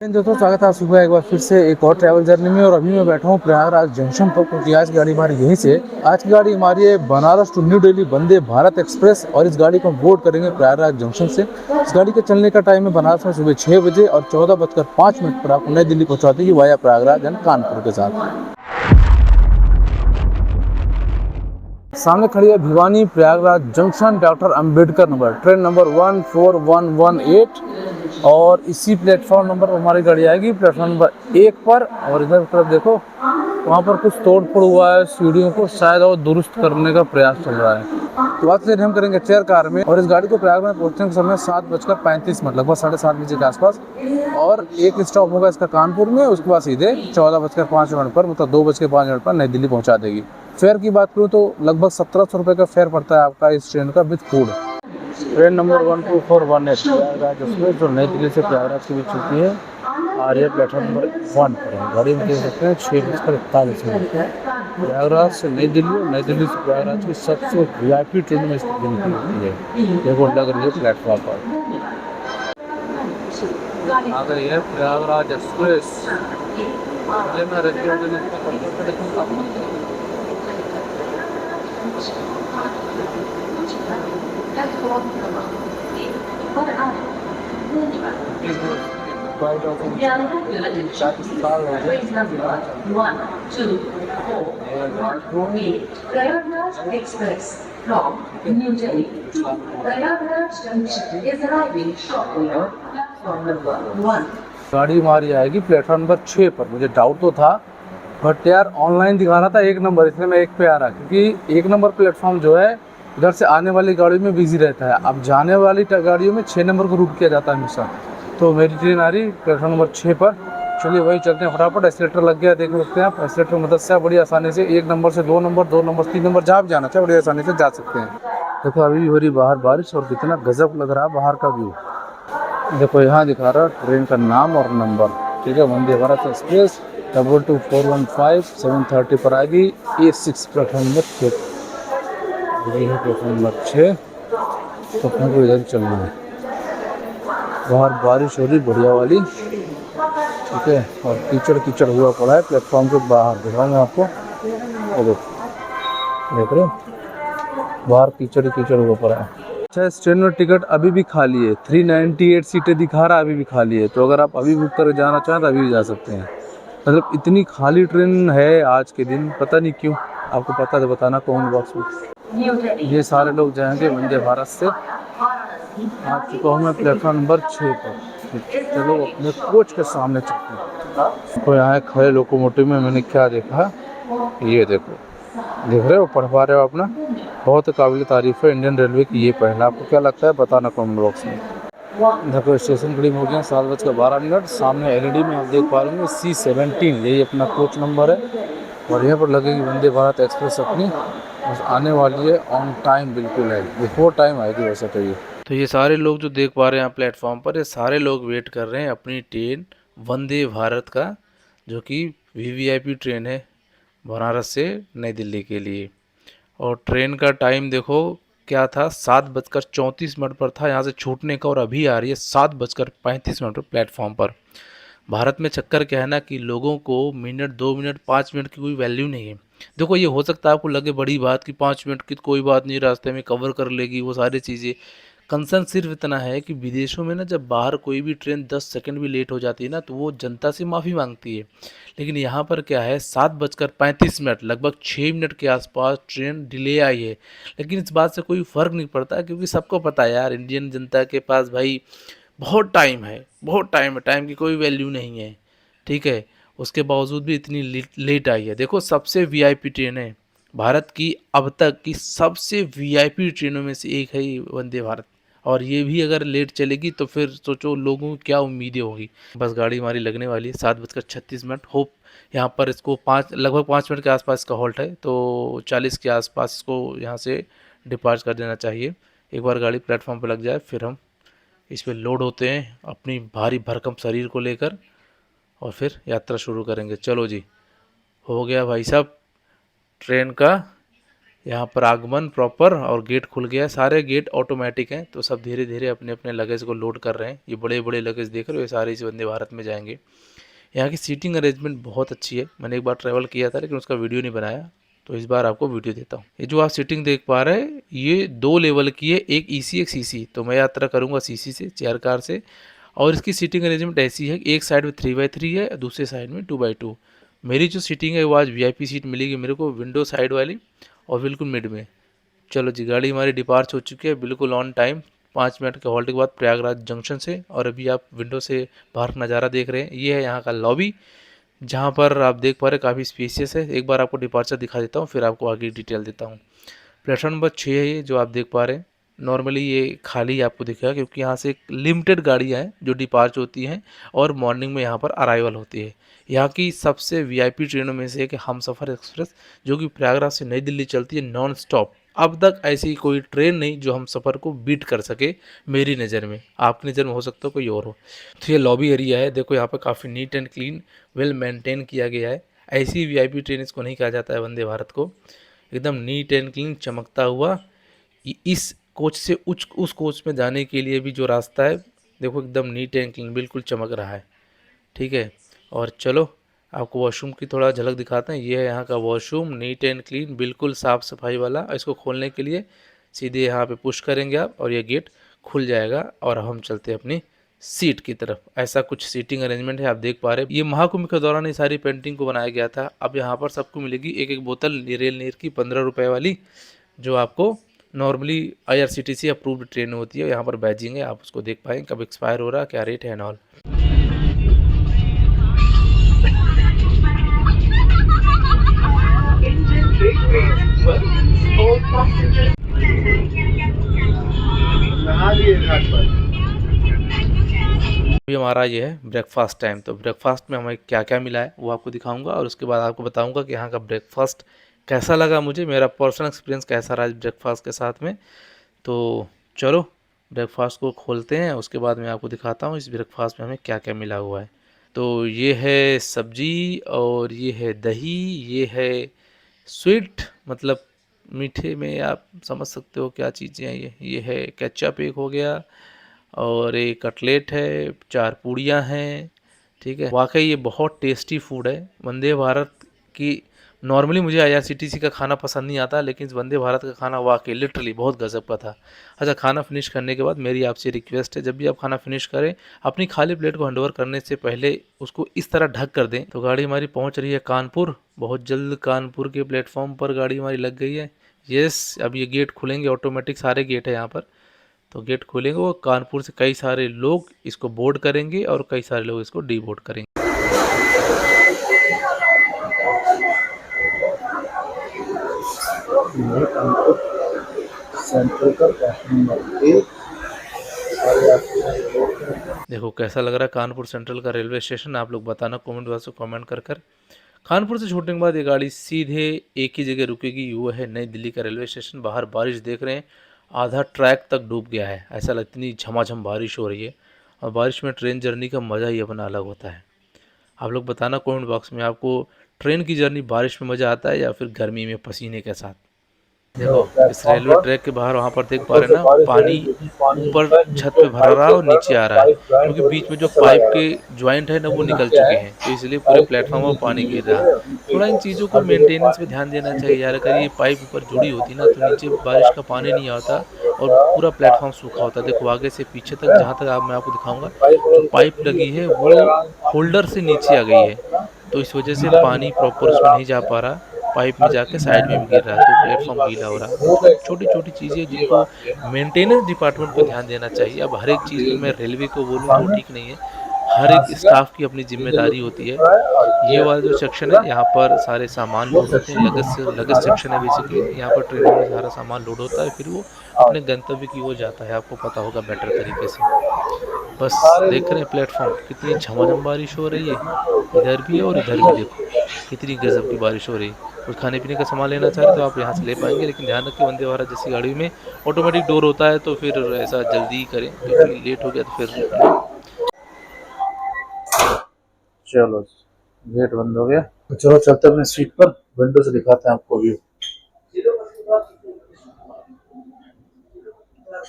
दोस्तों स्वागत है आप सुबह एक बार फिर से एक और ट्रैवल जर्नी में। और अभी मैं बैठा हूँ प्रयागराज जंक्शन पर, क्योंकि आज की गाड़ी हमारी यहीं से। आज की गाड़ी हमारी है Banaras to New Delhi Vande Bharat express, और इस गाड़ी को हम बोर्ड करेंगे प्रयागराज जंक्शन से। इस गाड़ी के चलने का टाइम है बनारस में सुबह 6 बजे, और 14:05 पर आपको नई दिल्ली पहुँचा देगी वाया प्रयागराज एंड कानपुर के साथ। सामने खड़ी है Bhiwani Prayagraj junction doctor Ambedkar Nagar, train number 14118। और इसी प्लेटफॉर्म नंबर पर हमारी गाड़ी आएगी, प्लेटफॉर्म नंबर 1 पर। और इधर तरफ देखो, वहाँ पर कुछ तोड़ फोड़ हुआ है, सीढ़ियों को शायद और दुरुस्त करने का प्रयास चल रहा है। तो आज से हम करेंगे चेयर कार में। और इस गाड़ी को प्रयागराज में पहुंचने के समय 7:35, लगभग 7:30 के आसपास। और एक स्टॉप होगा इसका कानपुर में, उसके बाद सीधे 14:05 पर, मतलब 2:05 पर नई दिल्ली पहुंचा देगी। फेयर की बात करूँ तो लगभग 1700 रुपये का फेयर पड़ता है आपका इस ट्रेन का with food. Train number 12418 Prayagraj express जो नई दिल्ली से प्रयागराज के बीच चलती है, और ये प्लेटफॉर्म नंबर 1 पर है। गाड़ी में देख सकते हैं 6:41 प्रयागराज से नई दिल्ली और नई दिल्ली से प्रयागराज की सबसे वीआईपी ट्रेन में इसकी गिनती होती है। देखो लग रही है प्लेटफॉर्म पर आ गई है Prayagraj express. Prayagraj Express from New Delhi to Prayagraj Junction is arriving shortly on platform number 1. गाड़ी हमारी आएगी प्लेटफॉर्म नंबर 6 पर। मुझे डाउट तो था, बट यार ऑनलाइन दिखा रहा था 1 नंबर, इसलिए मैं 1 पे आ रहा, क्योंकि 1 नंबर प्लेटफॉर्म जो है इधर से आने वाली गाड़ियों में बिजी रहता है। अब जाने वाली गाड़ियों में 6 नंबर को रूट किया जाता है हमेशा। तो मेरी ट्रेन आ रही प्लेटफॉर्म नंबर 6 पर। चलिए वही चलते हैं फटाफट। एक्सीलेटर लग गया, देख सकते हैं आप। एक्सीलेटर की मदद से आप बड़ी आसानी से 1 नंबर से 2 नंबर, 2 नंबर 3 नंबर जहाँ भी जाना चाहे बड़ी आसानी से जा सकते हैं। देखो अभी भी हो रही बाहर बारिश, और कितना गजब लग रहा है बाहर का व्यू। देखो यहाँ दिखा रहा ट्रेन का नाम और नंबर, ठीक है, वंदे भारत एक्सप्रेस 22415 7:30 पर आएगी। A6 प्लेटफॉर्म नंबर 6, ये है प्लेटफॉर्म नंबर 6। तो अपने को इधर चलना है। बाहर बारिश हो रही बढ़िया वाली, ठीक है, और कीचड़ कीचड़ हुआ पड़ा है प्लेटफॉर्म के बाहर। दिखाऊंगा आपको, देख रहे हो बाहर कीचड़ कीचड़ हुआ पड़ा है। अच्छा, इस ट्रेन में टिकट अभी भी खाली है, 398 सीटें दिखा रहा है, अभी भी खाली है। तो अगर आप अभी बुक कर जाना चाहें तो अभी भी जा सकते हैं। मतलब इतनी खाली ट्रेन है आज के दिन, पता नहीं क्यों। आपको पता तो बताना कमेंट बॉक्स में। ये सारे लोग जाएंगे वंदे भारत से। आ चुका हूँ मैं प्लेटफॉर्म नंबर 6 पर। चलो अपने कोच के सामने चलते हैं। तो यहाँ खड़े लोकोमोटिव में मैंने क्या देखा, ये देखो, देख रहे हो, पढ़ पा रहे हो अपना। बहुत काबिल तारीफ है इंडियन रेलवे की ये पहल। आपको क्या लगता है बताना कमेंट बॉक्स में। देखो स्टेशन करीब हो गया, 7:12। सामने एलईडी में आप देख पा रहे हैं C17, यही अपना कोच नंबर है। और यहाँ पर लगेगी वंदे भारत एक्सप्रेस अपनी, और आने वाली है ऑन टाइम, बिल्कुल है, बिफोर टाइम आएगी वैसे तो ये। तो ये सारे लोग जो देख पा रहे हैं यहाँ प्लेटफॉर्म पर, ये सारे लोग वेट कर रहे हैं अपनी ट्रेन वंदे भारत का, जो कि वीवीआईपी ट्रेन है बनारस से नई दिल्ली के लिए। और ट्रेन का टाइम देखो क्या था, 7:34 पर था यहाँ से छूटने का, और अभी आ रही है 7:35 पर प्लेटफॉर्म पर। भारत में चक्कर क्या है ना, कि लोगों को मिनट 2 मिनट 5 मिनट की कोई वैल्यू नहीं है। देखो ये हो सकता है आपको लगे बड़ी बात कि 5 मिनट की कोई बात नहीं, रास्ते में कवर कर लेगी वो सारी चीज़ें। कंसर्न सिर्फ इतना है कि विदेशों में ना, जब बाहर कोई भी ट्रेन 10 सेकंड भी लेट हो जाती है ना, तो वो जनता से माफ़ी मांगती है। लेकिन यहाँ पर क्या है, 7:35, लगभग 6 मिनट के आसपास ट्रेन डिले आई है। लेकिन इस बात से कोई फ़र्क नहीं पड़ता, क्योंकि सबको पता है यार, इंडियन जनता के पास भाई बहुत टाइम है, बहुत टाइम है, टाइम की कोई वैल्यू नहीं है, ठीक है। उसके बावजूद भी इतनी लेट आई है। देखो सबसे वीआईपी ट्रेन है भारत की, अब तक की सबसे वीआईपी ट्रेनों में से एक है ये वंदे भारत। और ये भी अगर लेट चलेगी तो फिर सोचो लोगों की क्या उम्मीदें होगी। बस गाड़ी हमारी लगने वाली है 7:36। होप यहाँ पर इसको लगभग 5 मिनट के आसपास इसका हॉल्ट है, तो 40 के आसपास इसको यहाँ से डिपार्ट कर देना चाहिए। एक बार गाड़ी प्लेटफॉर्म पर लग जाए, फिर हम इस पर लोड होते हैं अपनी भारी भरकम शरीर को लेकर, और फिर यात्रा शुरू करेंगे। चलो जी, हो गया भाई साहब ट्रेन का यहाँ पर आगमन प्रॉपर और गेट खुल गया है। सारे गेट ऑटोमेटिक हैं, तो सब धीरे धीरे अपने अपने लगेज को लोड कर रहे हैं। ये बड़े बड़े लगेज देख रहे हो, ये सारे इस वंदे भारत में जाएंगे। यहाँ की सीटिंग अरेंजमेंट बहुत अच्छी है। मैंने एक बार ट्रैवल किया था लेकिन उसका वीडियो नहीं बनाया, तो इस बार आपको वीडियो देता हूँ। ये जो आप सीटिंग देख पा रहे हैं ये 2 लेवल की है, एक ईसी एक सीसी। तो मैं यात्रा करूँगा सीसी से, चेयर कार से। और इसकी सीटिंग अरेंजमेंट ऐसी है कि एक साइड में 3x3 है, दूसरे साइड में 2x2। मेरी जो सीटिंग है वो आज वीआईपी सीट मिलेगी मेरे को, विंडो साइड वाली और बिल्कुल मिड में। चलो जी, गाड़ी हमारी डिपार्च हो चुकी है बिल्कुल ऑन टाइम, 5 मिनट के हॉल्ट के बाद प्रयागराज जंक्शन से। और अभी आप विंडो से बाहर नज़ारा देख रहे हैं, ये है यहाँ का लॉबी, जहाँ पर आप देख पा रहे हैं काफ़ी स्पेसियस है। एक बार आपको डिपार्चर दिखा देता हूँ, फिर आपको आगे डिटेल देता हूँ। प्लेटफॉर्म नंबर 6 है ये जो आप देख पा रहे हैं। नॉर्मली ये खाली आपको दिखेगा क्योंकि यहाँ से एक लिमिटेड गाड़ियाँ हैं जो डिपार्च होती हैं और मॉर्निंग में यहाँ पर अराइवल होती है। यहाँ की सबसे वीआईपी ट्रेनों में से एक हमसफ़र एक्सप्रेस, जो कि प्रयागराज से नई दिल्ली चलती है नॉन स्टॉप। अब तक ऐसी कोई ट्रेन नहीं जो हम सफ़र को बीट कर सके मेरी नज़र में। आपकी नज़र में हो सकता है कोई और हो। तो ये लॉबी एरिया है, देखो यहाँ पर काफ़ी neat and clean well maintain किया गया है। ऐसी वीआईपी ट्रेन इसको नहीं कहा जाता है वंदे भारत को। एकदम नीट एंड क्लीन चमकता हुआ। इस कोच से उस कोच में जाने के लिए भी जो रास्ता है देखो एकदम नीट एंड क्लीन बिल्कुल चमक रहा है। ठीक है, और चलो आपको वॉशरूम की थोड़ा झलक दिखाते हैं। ये है यहाँ का वॉशरूम, नीट एंड क्लीन बिल्कुल साफ़ सफाई वाला। इसको खोलने के लिए सीधे यहाँ पे पुश करेंगे आप और ये गेट खुल जाएगा और हम चलते हैं अपनी सीट की तरफ। ऐसा कुछ सीटिंग अरेंजमेंट है, आप देख पा रहे हैं। ये महाकुंभ के दौरान ये सारी पेंटिंग को बनाया गया था। अब यहाँ पर सबको मिलेगी एक एक बोतल रेल नीर की 15 रुपये वाली, जो आपको नॉर्मली IRCTC अप्रूव्ड ट्रेन होती है। यहाँ पर बैजिंग है, आप उसको देख पाएंगे कब एक्सपायर हो रहा है, क्या रेट है एंड ऑल। अभी हमारा ये है ब्रेकफास्ट टाइम। तो ब्रेकफास्ट में हमें क्या क्या मिला है वो आपको दिखाऊंगा और उसके बाद आपको बताऊंगा कि यहाँ का ब्रेकफास्ट कैसा लगा मुझे, मेरा पर्सनल एक्सपीरियंस कैसा रहा इस ब्रेकफास्ट के साथ में। तो चलो ब्रेकफास्ट को खोलते हैं, उसके बाद मैं आपको दिखाता हूँ इस ब्रेकफास्ट में हमें क्या क्या मिला हुआ है। तो ये है सब्जी और ये है दही, ये है स्वीट मतलब मीठे में आप समझ सकते हो क्या चीज़ें हैं। ये है केचप एक हो गया और एक कटलेट है, 4 पूड़ियाँ हैं। ठीक है, वाकई ये बहुत टेस्टी फूड है। वंदे भारत की नॉर्मली मुझे IRCTC का खाना पसंद नहीं आता, लेकिन इस वंदे भारत का खाना वाकई लिटरली बहुत गजब का था। अच्छा, खाना फिनिश करने के बाद मेरी आपसे रिक्वेस्ट है, जब भी आप खाना फिनिश करें अपनी खाली प्लेट को हैंडओवर करने से पहले उसको इस तरह ढक कर दें। तो गाड़ी हमारी पहुंच रही है कानपुर, बहुत जल्द कानपुर के प्लेटफॉर्म पर गाड़ी हमारी लग गई है। यस, अब ये गेट खुलेंगे, ऑटोमेटिक सारे गेट है यहाँ पर। तो गेट खोलेंगे, वो कानपुर से कई सारे लोग इसको बोर्ड करेंगे और कई सारे लोग इसको डी बोर्ड करेंगे। देखो कैसा लग रहा है कानपुर सेंट्रल का रेलवे स्टेशन, आप लोग बताना कमेंट बॉक्स में कमेंट कर। कानपुर से छोड़ने के बाद ये गाड़ी सीधे एक ही जगह रुकेगी, वो है नई दिल्ली का रेलवे स्टेशन। बाहर बारिश देख रहे हैं, आधा ट्रैक तक डूब गया है, ऐसा लगता इतनी झमाझम बारिश हो रही है। और बारिश में ट्रेन जर्नी का मज़ा ही अपना अलग होता है। आप लोग बताना कमेंट बॉक्स में, आपको ट्रेन की जर्नी बारिश में मज़ा आता है या फिर गर्मी में पसीने के साथ। देखो इस रेलवे ट्रैक के बाहर वहाँ पर देख पा रहे हैं ना, पानी ऊपर छत पे भरा रहा है और नीचे आ रहा है, क्योंकि बीच में जो पाइप के ज्वाइंट है ना वो निकल चुके हैं, तो इसलिए पूरे प्लेटफॉर्म पर पानी गिर रहा है। थोड़ा इन चीज़ों को मेंटेनेंस पे ध्यान देना चाहिए यार। अगर ये पाइप ऊपर जुड़ी होती ना तो नीचे बारिश का पानी नहीं आता और पूरा प्लेटफॉर्म सूखा होता। देखो आगे से पीछे तक जहाँ तक मैं आपको दिखाऊंगा, जो पाइप लगी है वो होल्डर से नीचे आ गई है, तो इस वजह से पानी प्रॉपर उसमें नहीं जा पा रहा, पाइप में जाके साइड में भी गिर रहा है, तो प्लेटफॉर्म गीला हो रहा है। तो छोटी छोटी चीज़ें जिनको मेंटेनेंस डिपार्टमेंट को ध्यान देना चाहिए। अब हर एक चीज़ पे मैं रेलवे को बोलूँ तो ठीक नहीं है, हर एक स्टाफ की अपनी जिम्मेदारी होती है। ये वाला जो सेक्शन है यहाँ पर सारे सामान लोड होते हैं, लगेज सेक्शन है बेसिकली। यहाँ पर ट्रेनों में सारा सामान लोड होता है, फिर वो अपने गंतव्य की ओर जाता है, आपको पता होगा बेटर तरीके से। बस देख रहे हैं प्लेटफॉर्म कितनी झमाझम बारिश हो रही है, इधर भी है और इधर भी देखो कितनी गजब की बारिश हो रही है। कुछ खाने पीने का सामान लेना चाह रहे तो आप यहाँ से ले पाएंगे, लेकिन ध्यान रखिए वंदे भारत जैसी गाड़ी में ऑटोमेटिक डोर होता है, तो फिर ऐसा जल्दी करें क्योंकि लेट हो गया तो फिर चलो गेट बंद हो गया। तो चलो चलते अपने सीट पर, विंडो से दिखाते हैं आपको व्यू। चलो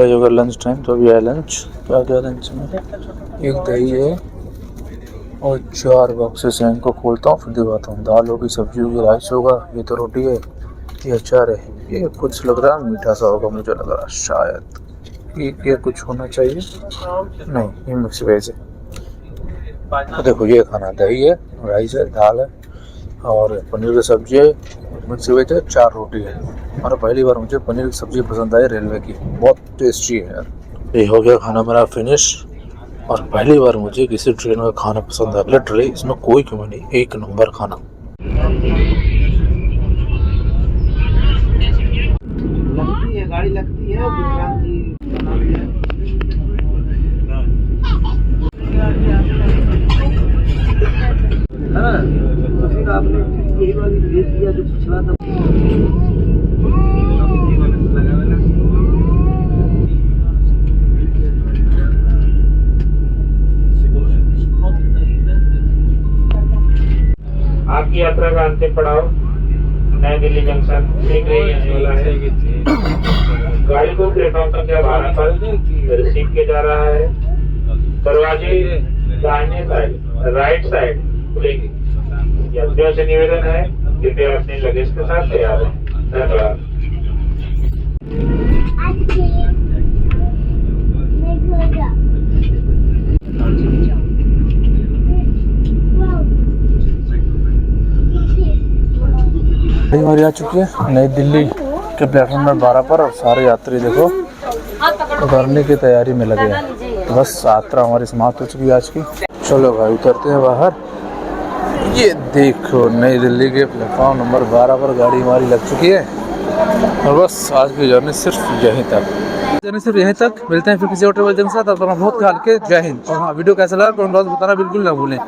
जो लंच टाइम तो अभी है लंच। क्या क्या लंच में एक दही है और 4 बॉक्सेस हैं, इनको खोलता हूँ फिर दिखाता हूँ। दाल होगी, सब्जी होगी, राइस होगा, ये तो रोटी है, ये अचार है, ये कुछ लग रहा है मीठा सा होगा, मुझे लग रहा शायद ये कुछ होना चाहिए, नहीं ये मिक्स वेज है। तो देखो ये खाना दही है, राइस है, दाल है और पनीर की सब्जी है, मिक्स वेज है, 4 रोटी है। और पहली बार मुझे पनीर की सब्जी पसंद आई रेलवे की, बहुत टेस्टी है यार। ये हो गया खाना मेरा फिनिश और पहली बार मुझे किसी ट्रेन का खाना पसंद आया। लिटरली इसमें कोई कमी नहीं, एक नंबर खाना। लगती है गाड़ी, लगती है विक्रांत जी फिर आपने यही वाली भेज दिया जो पिछला था। आपकी यात्रा का अंतिम पड़ाव नई दिल्ली जंक्शन आने वाला है। गाड़ी को प्लेटफॉर्म संख्या 12 पर रिसीव किया जा रहा है। दरवाजे दाहिने साइड राइट साइड खुलेंगे। यात्रियों से निवेदन है कृपया अपने लगेज के साथ तैयार रहें। धन्यवाद। हमारी आ चुकी है नई दिल्ली के प्लेटफॉर्म नंबर 12 पर और सारे यात्री देखो उतरने की तैयारी में लगे हैं। तो बस यात्रा हमारी समाप्त हो चुकी है आज की। चलो भाई उतरते हैं बाहर। ये देखो नई दिल्ली के प्लेटफॉर्म नंबर 12 पर गाड़ी हमारी लग चुकी है और बस आज की जर्नी सिर्फ यहीं तक। मिलते हैं फिर किसी और ट्रेवल एजेंट के साथ। अपना बहुत ख्याल के, जय हिंद। और हाँ वीडियो कैसा लगा कमेंट बॉक्स में बताना बिल्कुल ना भूलें।